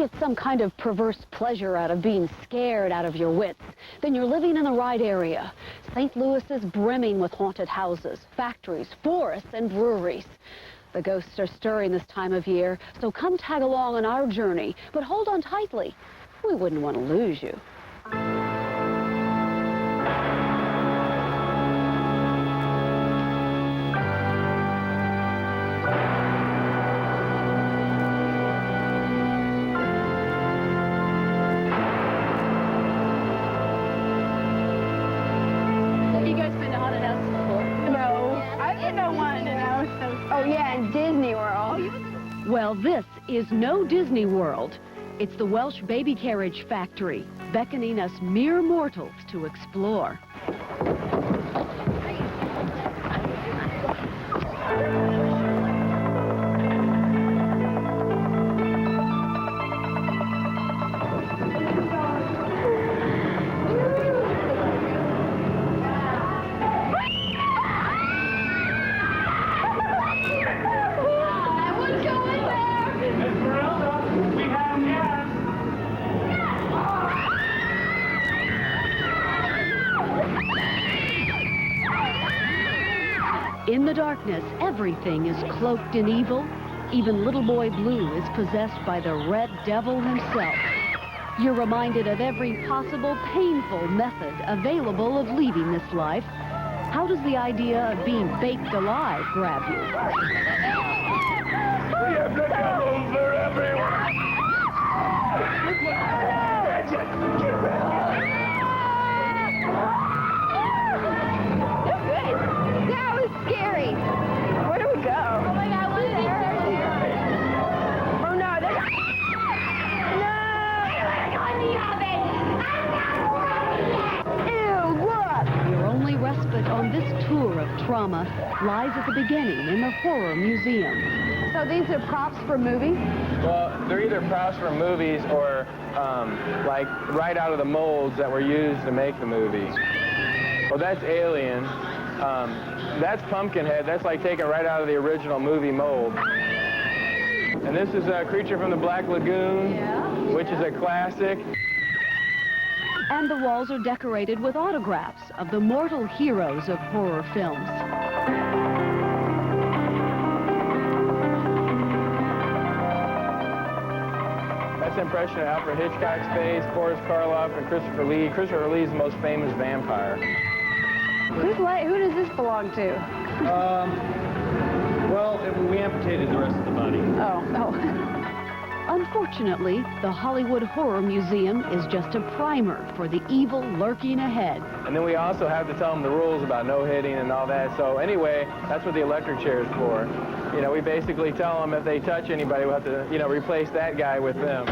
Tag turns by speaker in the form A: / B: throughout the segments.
A: get some kind of perverse pleasure out of being scared out of your wits, then you're living in the right area. St. Louis is brimming with haunted houses, factories, forests, and breweries. The ghosts are stirring this time of year, so come tag along on our journey, but hold on tightly. We wouldn't want to lose you.
B: Oh, yeah, in Disney World.
A: Well, this is no Disney World. It's the Welsh baby carriage factory, beckoning us mere mortals to explore. In the darkness, everything is cloaked in evil. Even Little Boy Blue is possessed by the Red Devil himself. You're reminded of every possible painful method available of leaving this life. How does the idea of being baked alive grab you?
C: We have the devil for everyone!
B: That was scary. Where do we go? Oh my God, what is there? Oh no, there's... No! Ew, look!
A: Your only respite on this tour of trauma lies at the beginning in the Horror Museum.
B: So these are props for movies?
D: Well, they're either props from movies or like right out of the molds that were used to make the movie. Well, that's Alien. That's Pumpkinhead. That's like taken right out of the original movie mold. And this is a Creature from the Black Lagoon, which is a classic.
A: And the walls are decorated with autographs of the mortal heroes of horror films.
D: That's an impression of Alfred Hitchcock's face, Boris Karloff, and Christopher Lee. Christopher Lee is the most famous vampire.
B: Who does this belong to?
E: Well, we amputated the rest of the body.
B: Oh.
A: Unfortunately, the Hollywood Horror Museum is just a primer for the evil lurking ahead.
D: And then we also have to tell them the rules about no hitting and all that. So anyway, that's what the electric chair is for. You know, we basically tell them if they touch anybody, we'll have to, you know, replace that guy with them.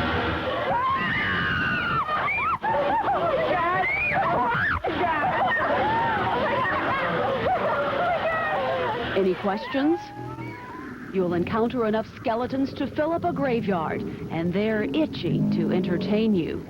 A: Any questions? You'll encounter enough skeletons to fill up a graveyard, and they're itching to entertain you.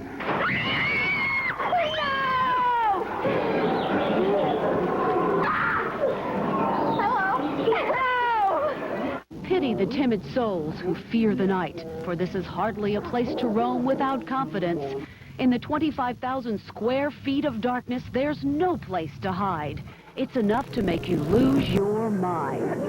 A: Pity the timid souls who fear the night, for this is hardly a place to roam without confidence. In the 25,000 square feet of darkness, there's no place to hide. It's enough to make you lose your mind.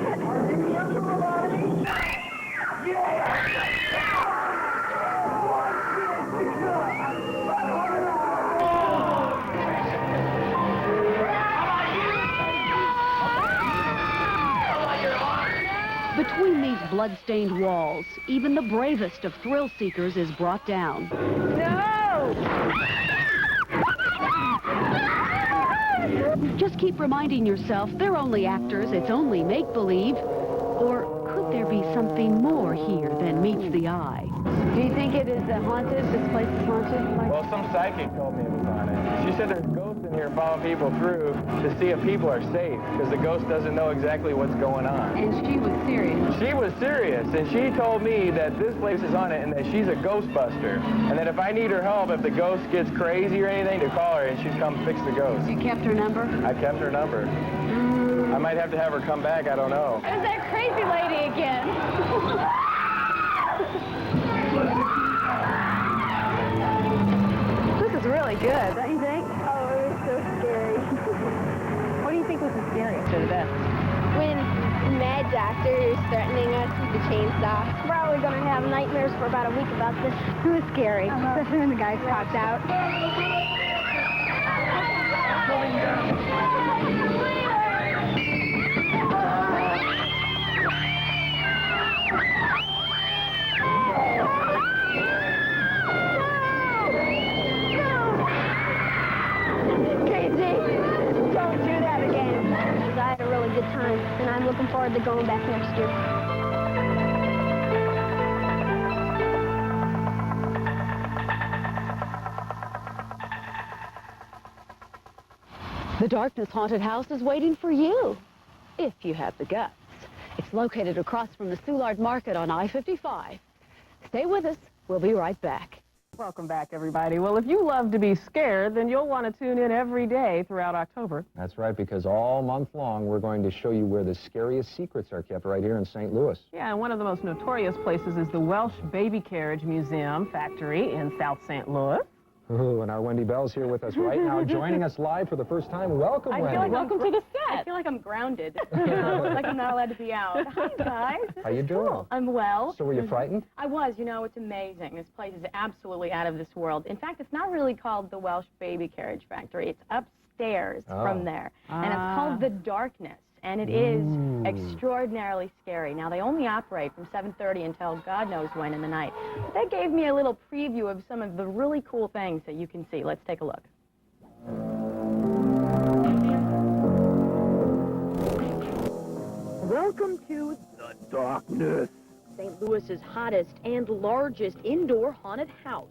A: Between these blood-stained walls, even the bravest of thrill seekers is brought down.
B: No!
A: Just keep reminding yourself they're only actors, it's only make-believe. Or could there be something more here than meets the eye?
B: Do you think it is haunted? This place is haunted?
D: Well, some psychic told me it was haunted. She said there's ghosts in here following people through to see if people are safe, because the ghost doesn't know exactly what's going on.
B: And she was serious.
D: She was serious, and she told me that this place is haunted and that she's a ghostbuster, and that if I need her help, if the ghost gets crazy or anything, to call her and she'd come fix the ghost.
B: You kept her number?
D: I kept her number. I might have to have her come back, I don't know.
B: It was that crazy lady again. the chainsaw. We're probably going to have nightmares for about a week about this. It was scary, especially when the guy popped out. Don't do that again. Because I had a really good time, and I'm looking forward to going back next year.
A: The Darkness Haunted House is waiting for you, if you have the guts. It's located across from the Soulard Market on I-55. Stay with us. We'll be right back.
F: Welcome back, everybody. Well, if you love to be scared, then you'll want to tune in every day throughout October.
G: That's right, because all month long, we're going to show you where the scariest secrets are kept right here in St. Louis.
F: Yeah, and one of the most notorious places is the Welsh Baby Carriage Museum Factory in South St. Louis.
G: Ooh, and our Wendy Bell's here with us right now, joining us live for the first time. Welcome, Wendy.
F: Welcome to the set.
H: I feel like I'm grounded. Like I'm not allowed to be out. Hi, guys.
G: How you doing?
H: Cool. I'm well.
G: So were you frightened?
H: I was. You know, it's amazing. This place is absolutely out of this world. In fact, it's not really called the Welsh Baby Carriage Factory. It's upstairs from there. And it's called the Darkness. And it is extraordinarily scary. Now, they only operate from 7:30 until God knows when in the night. But that gave me a little preview of some of the really cool things that you can see. Let's take a look.
A: Welcome to
C: The Darkness.
A: St. Louis's hottest and largest indoor haunted house.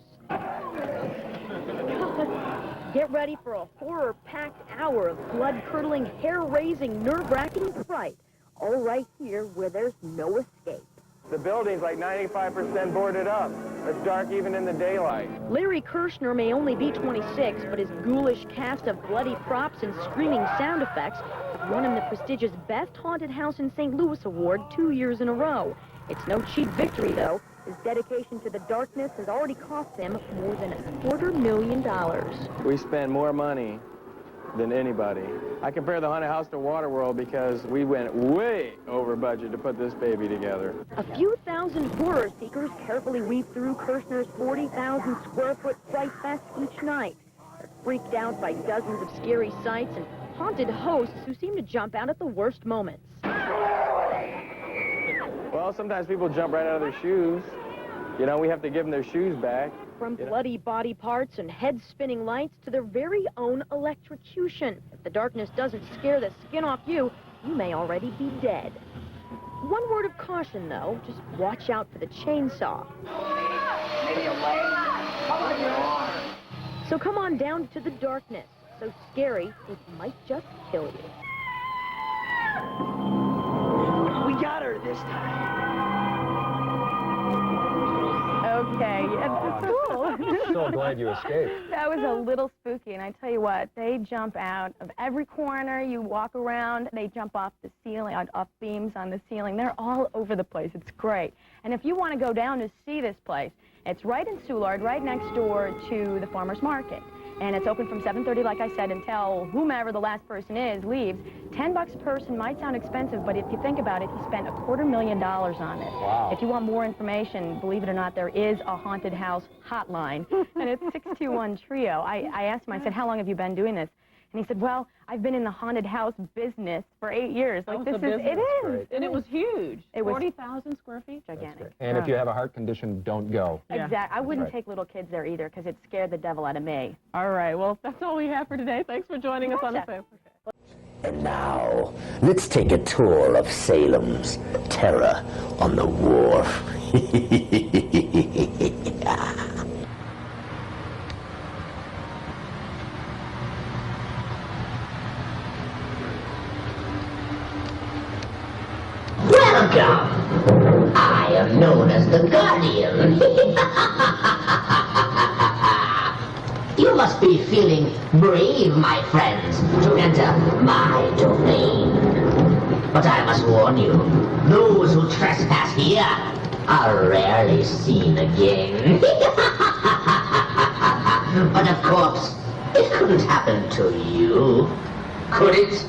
A: Get ready for a horror-packed hour of blood-curdling, hair-raising, nerve-wracking fright, all right here where there's no escape.
D: The building's like 95% boarded up. It's dark even in the daylight.
A: Larry Kirchner may only be 26, but his ghoulish cast of bloody props and screaming sound effects have won him the prestigious Best Haunted House in St. Louis award 2 years in a row. It's no cheap victory, though. His dedication to the Darkness has already cost him more than $250,000.
D: We spend more money than anybody. I compare the haunted house to Waterworld because we went way over budget to put this baby together.
A: A few thousand horror seekers carefully weave through Kirchner's 40,000 square foot fright fest each night. They're freaked out by dozens of scary sights and haunted hosts who seem to jump out at the worst moments.
D: Well, sometimes people jump right out of their shoes. You know, we have to give them their shoes back.
A: From bloody body parts and head-spinning lights to their very own electrocution. If the Darkness doesn't scare the skin off you, you may already be dead. One word of caution, though. Just watch out for the chainsaw. So come on down to the Darkness. So scary, it might just kill you.
C: We got her this time.
H: Okay, yeah, cool.
G: So glad you escaped.
H: That was a little spooky, and I tell you what, they jump out of every corner you walk around. They jump off the ceiling, off beams on the ceiling. They're all over the place. It's great. And if you want to go down to see this place, it's right in Soulard, right next door to the farmer's market. And it's open from 7:30, like I said, until whomever the last person is leaves. $10 a person might sound expensive, but if you think about it, he spent $250,000 on it.
G: Wow.
H: If you want more information, believe it or not, there is a haunted house hotline, and it's 621-TRIO. I asked him, I said, how long have you been doing this? And he said, well, I've been in the haunted house business for 8 years. Like, this is, it is.
F: And it was huge.
H: It was
F: 40,000 square feet.
H: gigantic.
G: And if you have a heart condition, don't go.
F: Yeah.
H: Exactly. I wouldn't
G: Right.
H: take little kids there either, because it scared the devil out of me.
F: All right, well, that's all we have for today. Thanks for joining us on the
H: Gotcha.
F: show.
C: And now, let's take a tour of Salem's Terror on the Wharf. Welcome! I am known as the Guardian. You must be feeling brave, my friends, to enter my domain. But I must warn you, those who trespass here are rarely seen again. But of course, it couldn't happen to you, could it?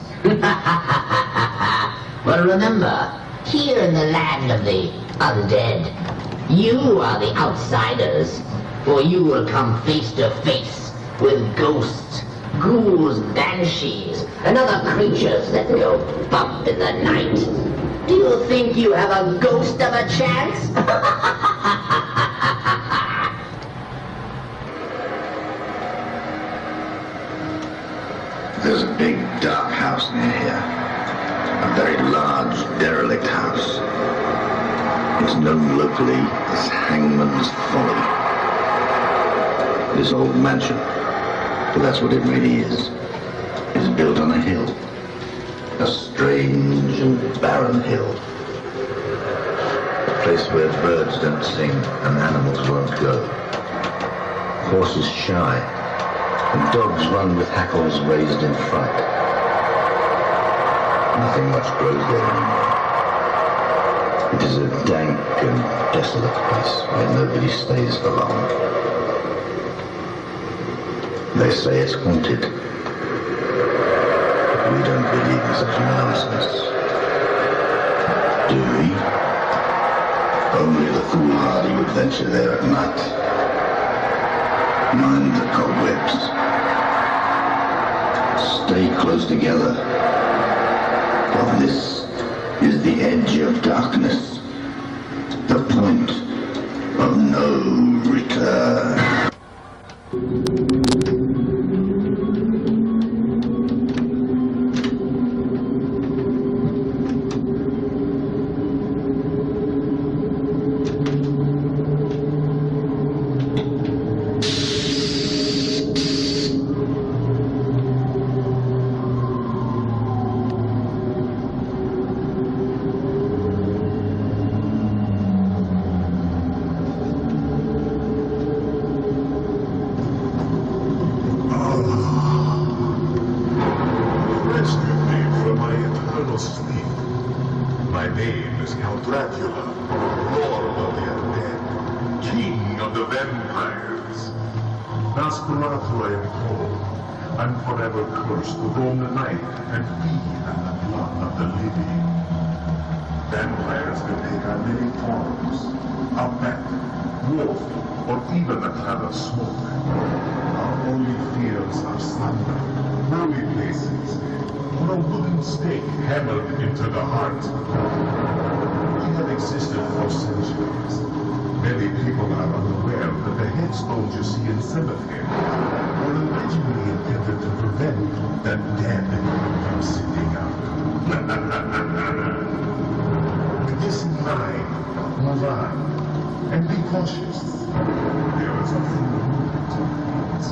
C: Well, remember, Here in the land of the undead, you are the outsiders, for you will come face to face with ghosts, ghouls, banshees, and other creatures that go bump in the night. Do you think you have a ghost of a chance?
I: There's a big, dark house near here. A very large, derelict house. It's known locally as Hangman's Folly. This old mansion, but that's what it really is built on a hill. A strange and barren hill. A place where birds don't sing and animals won't go. Horses shy, and dogs run with hackles raised in fright. Nothing much grows there anymore. It is a dank and desolate place where nobody stays for long. They say it's haunted. But we don't believe in such nonsense. Do we? Only the foolhardy would venture there at night. Mind the cobwebs. Stay close together. For this is the edge of darkness. The point of no return.
J: I'm forever cursed to roam the night and feed on the blood of the living. Vampires can take on many forms. A bat, wolf, or even a cloud of smoke. Our only fears are slumber, holy places, or a wooden stake hammered into the heart. We have existed for centuries. Many people are unaware that the headstones you see in cemeteries were originally intended to prevent the dead from sitting out. With this in mind, move on and be cautious. There is a full moon to meet.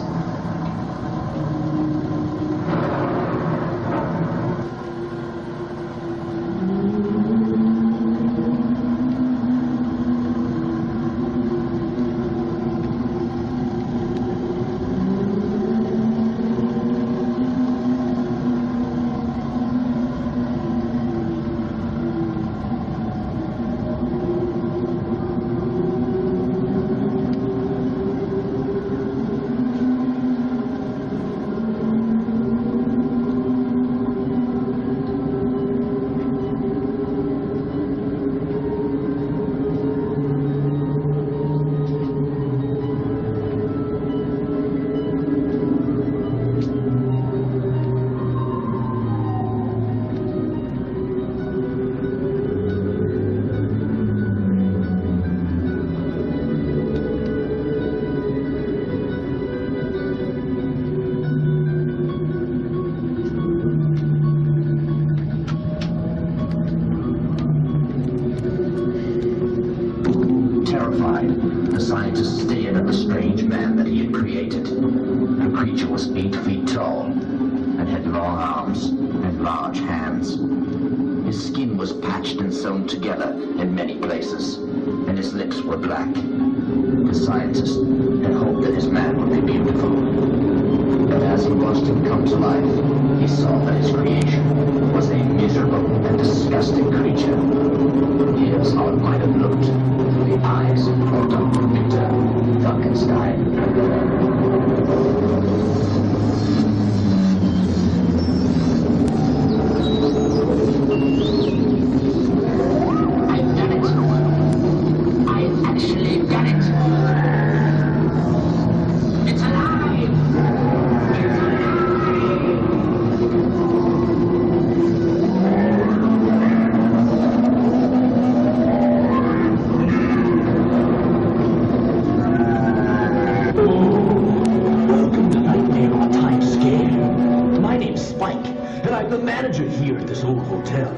C: The scientist stared at the strange man that he had created. The creature was 8 feet tall and had long arms and large hands. His skin was patched and sewn together in many places, and his lips were black. The scientist had hoped that his man would be beautiful. But as he watched him come to life, he saw that his creation was a miserable and disgusting creature. Here's how it might have looked through the eyes of Dr. Victor Frankenstein.
K: manager here at this old hotel.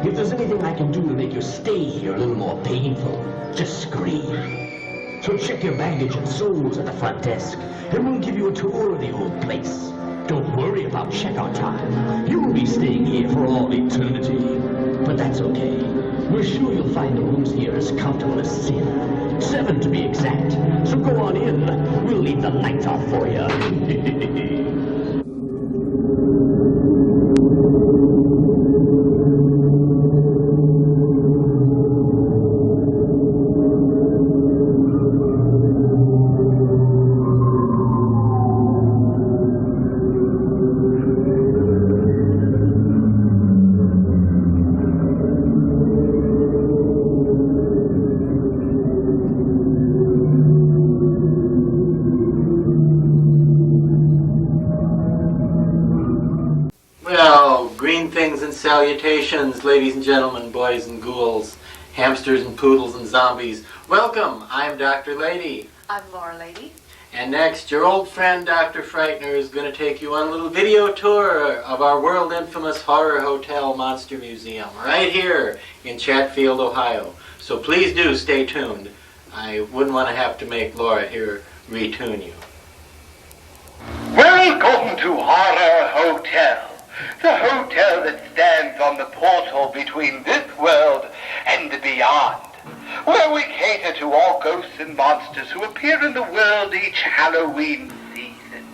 K: If there's anything I can do to make your stay here a little more painful, just scream. So check your baggage and souls at the front desk, and we'll give you a tour of the old place. Don't worry about checkout time. You'll be staying here for all eternity. But that's okay. We're sure you'll find the rooms here as comfortable as sin. 7 to be exact. So go on in. We'll leave the lights off for you.
L: Well, green things and salutations, ladies and gentlemen, boys and ghouls, hamsters and poodles and zombies. Welcome, I'm Dr. Lady.
M: I'm Laura Lady.
L: And next, your old friend Dr. Frightener is going to take you on a little video tour of our world infamous Horror Hotel Monster Museum right here in Chatfield, Ohio. So please do stay tuned. I wouldn't want to have to make Laura here retune you.
N: Welcome to Horror Hotel, the hotel that stands on the portal between this world and the beyond, where we cater to all ghosts and monsters who appear in the world each Halloween season.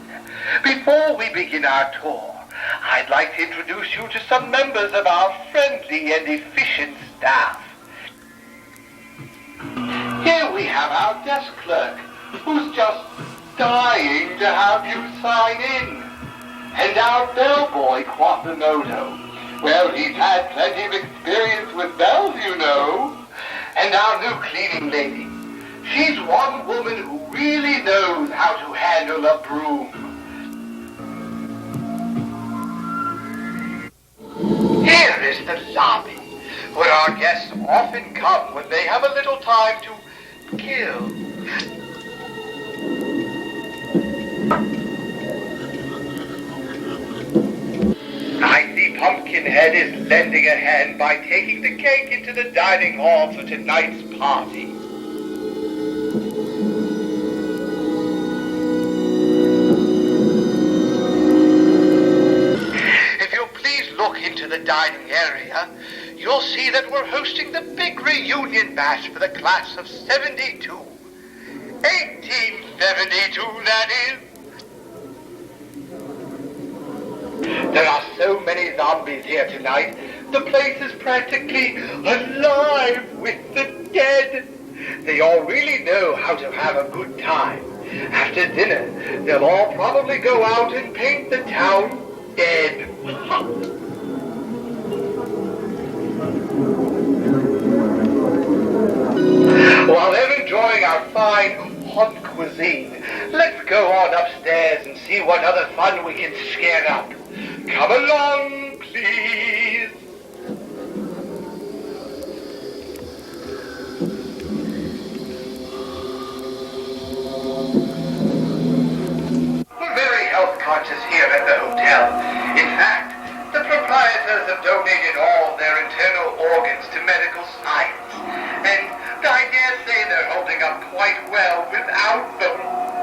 N: Before we begin our tour, I'd like to introduce you to some members of our friendly and efficient staff. Here we have our desk clerk, who's just dying to have you sign in. And our bellboy, Quasimodo. Well, he's had plenty of experience with bells, you know. And our new cleaning lady. She's one woman who really knows how to handle a broom. Here is the lobby, where our guests often come when they have a little time to kill. I see Pumpkinhead is lending a hand by taking the cake into the dining hall for tonight's party. If you'll please look into the dining area, you'll see that we're hosting the big reunion bash for the class of 72. 1872, that is. There are so many zombies here tonight, the place is practically alive with the dead. They all really know how to have a good time. After dinner, they'll all probably go out and paint the town dead. While they're enjoying our fine hot cuisine, let's go on upstairs and see what other fun we can scare up. Come along, please. We're very health conscious here at the hotel. In fact, the proprietors have donated all their internal organs to medical science. And I dare say they're holding up quite well without them.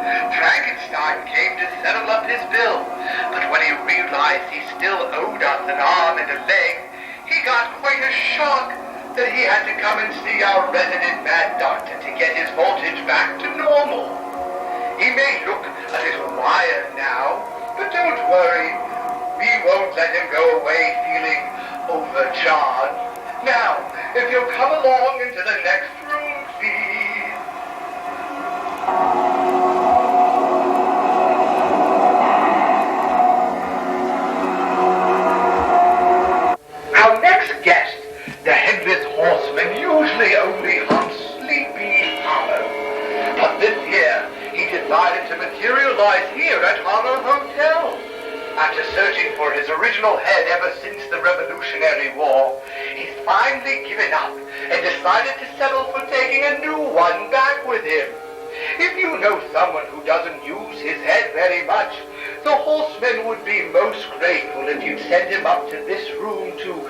N: Frankenstein came to settle up his bill, but when he realized he still owed us an arm and a leg, he got quite a shock that he had to come and see our resident mad doctor to get his voltage back to normal. He may look a little wired now, but don't worry, we won't let him go away feeling overcharged. Now, if you'll come along into the next room, please. Our next guest, the Headless Horseman, usually only haunts Sleepy Hollow. But this year, he decided to materialize here at Horror Hotel. After searching for his original head ever since the Revolutionary War, he's finally given up and decided to settle for taking a new one back with him. If you know someone who doesn't use his head very much, The horseman would be most grateful if you'd send him up to this room to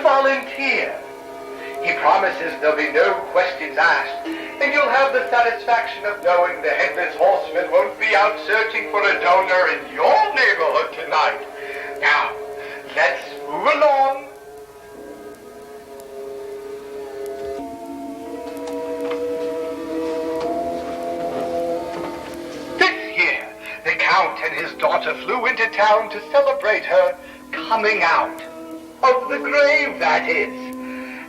N: volunteer. He promises there'll be no questions asked, and you'll have the satisfaction of knowing the headless horseman won't be out searching for a donor in your neighborhood tonight. Now, let's move along. This year, the Count and his daughter flew into town to celebrate her coming out. Of the grave, that is.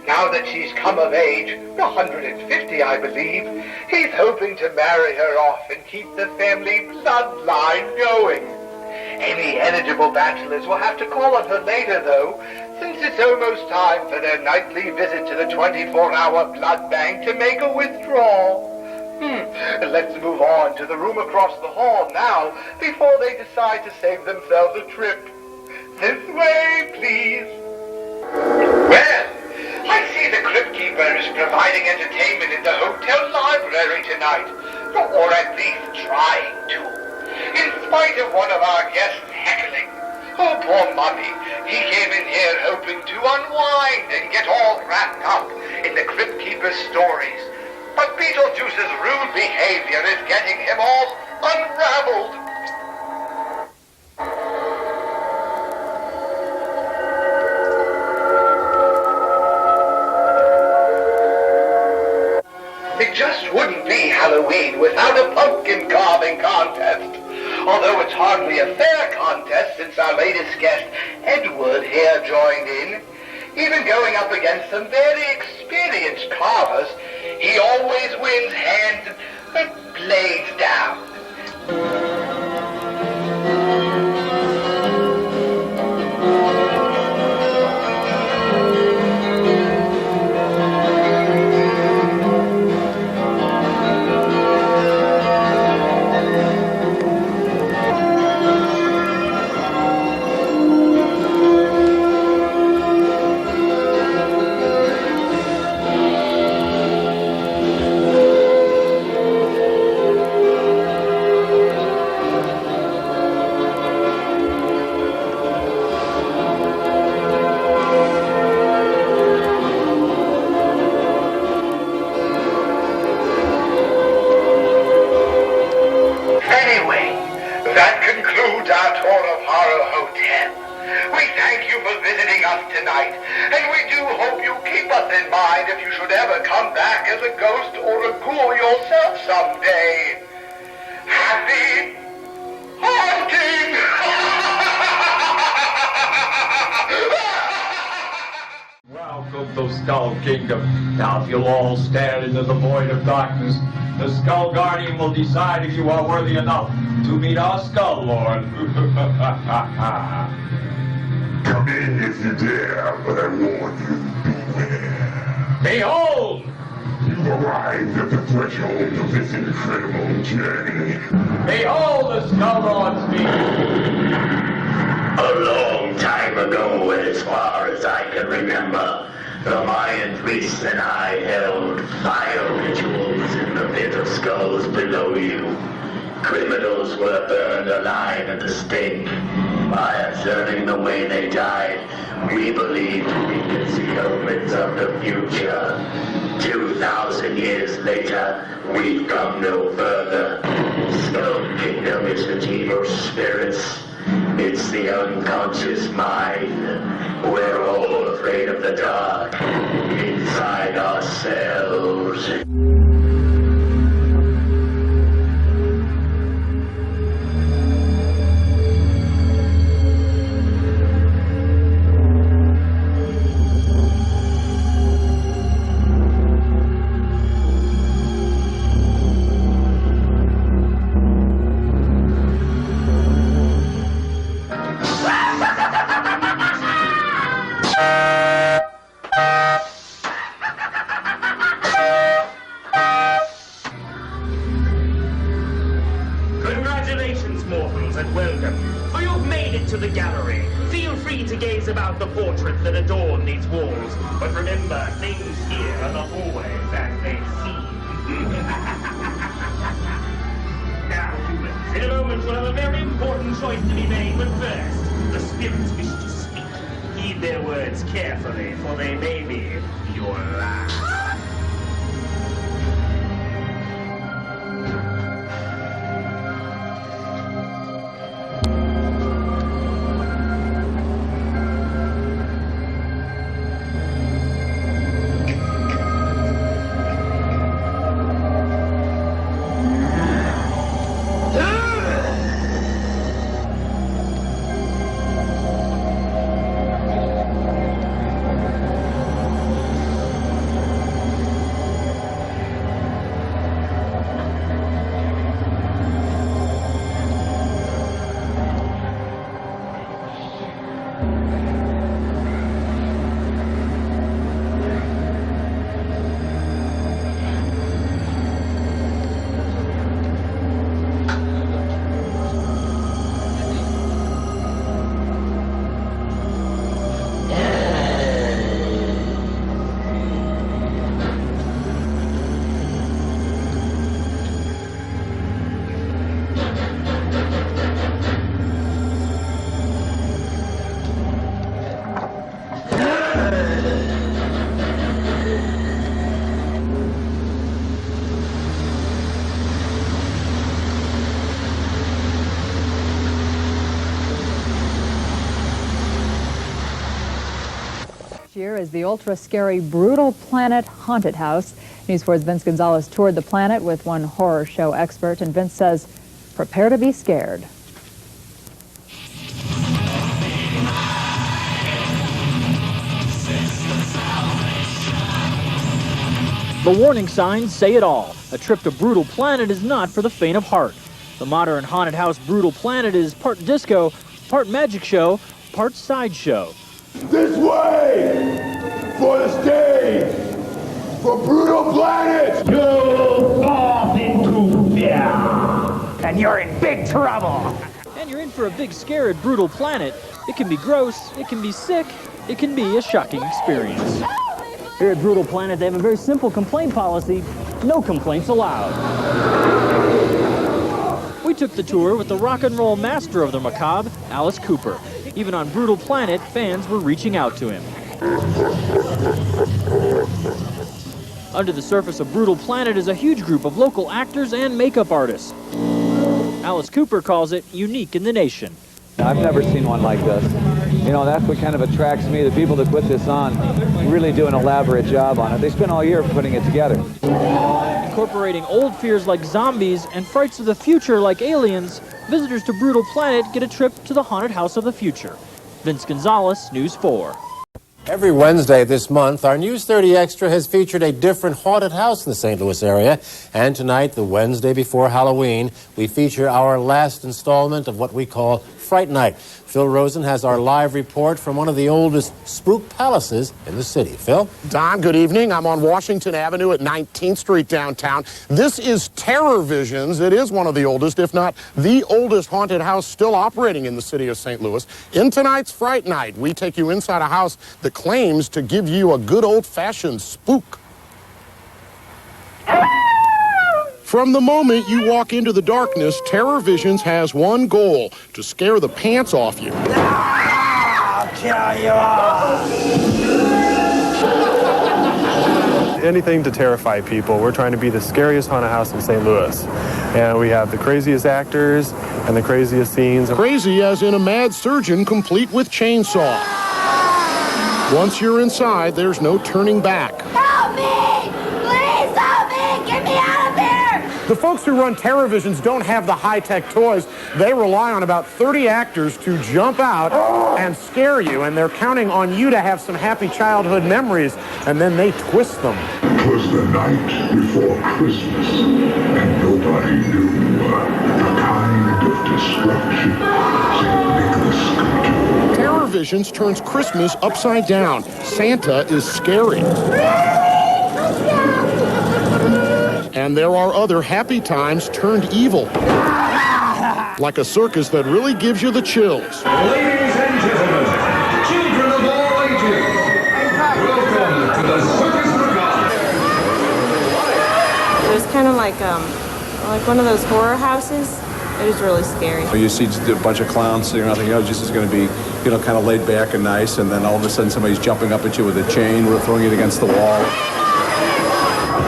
N: Now that she's come of age, 150, I believe, he's hoping to marry her off and keep the family bloodline going. Any eligible bachelors will have to call on her later, though, since it's almost time for their nightly visit to the 24-hour blood bank to make a withdrawal. Let's move on to the room across the hall now, before they decide to save themselves a trip. This way, please. Well, I see the Crypt Keeper is providing entertainment in the hotel library tonight, or at least trying to. In spite of one of our guests heckling. Oh, poor Mummy. He came in here hoping to unwind and get all wrapped up in the Crypt Keeper's stories. But Beetlejuice's rude behavior is getting him all unraveled. It just wouldn't be Halloween without a pumpkin carving contest. Although it's hardly a fair contest since our latest guest, Edward, here joined in. Even going up against some very experienced carvers, he always wins hands and blades down.
M: Now, if you'll all stand into the void of darkness, the Skull Guardian will decide if you are worthy enough to meet our Skull Lord.
J: Come in if you dare, but I warn you, beware.
M: Behold!
J: You've arrived at the threshold of this incredible journey.
M: Behold the Skull Lord's feet!
K: A long time ago, as far as I can remember, the Mayan priests and I held fire rituals in the pit of skulls below you. Criminals were burned alive at the stake. By observing the way they died, we believed we could see omens of the future. 2,000 years later, we've come no further. Skull Kingdom isn't evil spirits. It's the unconscious mind. We're all afraid of the dark inside ourselves.
O: The portraits that adorn these walls, but remember, things here are not always as they seem. Now, humans, in a moment we'll have a very important choice to be made, but first, the spirits wish to speak. Heed their words carefully, for they may be your last.
P: Year is the ultra-scary Brutal Planet Haunted House. News 4's Vince Gonzalez toured the planet with one horror show expert, and Vince says, prepare to be scared.
Q: The warning signs say it all. A trip to Brutal Planet is not for the faint of heart. The modern haunted house Brutal Planet is part disco, part magic show, part sideshow.
J: This way! For the stage! For Brutal Planet!
O: Go off into fear! And you're in big trouble!
Q: And you're in for a big scare at Brutal Planet. It can be gross, it can be sick, it can be a shocking experience.
E: Here at Brutal Planet, they have a very simple complaint policy. No complaints allowed.
Q: We took the tour with the rock and roll master of the macabre, Alice Cooper. Even on Brutal Planet, fans were reaching out to him. Under the surface of Brutal Planet is a huge group of local actors and makeup artists. Alice Cooper calls it unique in the nation.
R: I've never seen one like this. You know, that's what kind of attracts me. The people that put this on really do an elaborate job on it. They spend all year putting it together.
Q: Incorporating old fears like zombies and frights of the future like aliens, visitors to Brutal Planet get a trip to the haunted house of the future. Vince Gonzalez, News 4.
S: Every Wednesday this month, our News 30 Extra has featured a different haunted house in the St. Louis area. And tonight, the Wednesday before Halloween, we feature our last installment of what we call Fright Night. Phil Rosen has our live report from one of the oldest spook palaces in the city. Phil?
T: Don, good evening. I'm on Washington Avenue at 19th Street downtown. This is Terror Visions. It is one of the oldest, if not the oldest haunted house still operating in the city of St. Louis. In tonight's Fright Night, we take you inside a house that claims to give you a good old-fashioned spook. From the moment you walk into the darkness, Terror Visions has one goal: to scare the pants off you.
O: I'll kill you all!
D: Anything to terrify people. We're trying to be the scariest haunted house in St. Louis. And we have the craziest actors and the craziest scenes.
T: Crazy as in a mad surgeon complete with chainsaw. Once you're inside, there's no turning back.
B: Help me! Please help me! Get me out of here!
T: The folks who run Terror Visions don't have the high-tech toys. They rely on about 30 actors to jump out and scare you, and they're counting on you to have some happy childhood memories, and then they twist them.
J: 'Twas the night before Christmas, and nobody knew the kind of destruction St. Nicholas could do.
T: Terror Visions turns Christmas upside down. Santa is scary. And there are other happy times turned evil. Like a circus that really gives you the chills.
J: Ladies and gentlemen, children of all ages, welcome to the Circus Regatta.
U: It was kind of like one of those horror houses, It was really scary.
V: You see a bunch of clowns, so you're not thinking, oh, this is going to be, you know, kind of laid back and nice, and then all of a sudden somebody's jumping up at you with a chain, throwing it against the wall.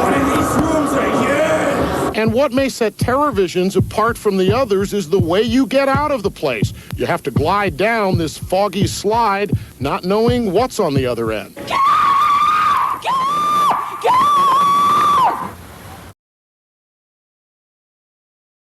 J: One of these rooms right here!
T: And what may set Terror Visions apart from the others is the way you get out of the place. You have to glide down this foggy slide, not knowing what's on the other end.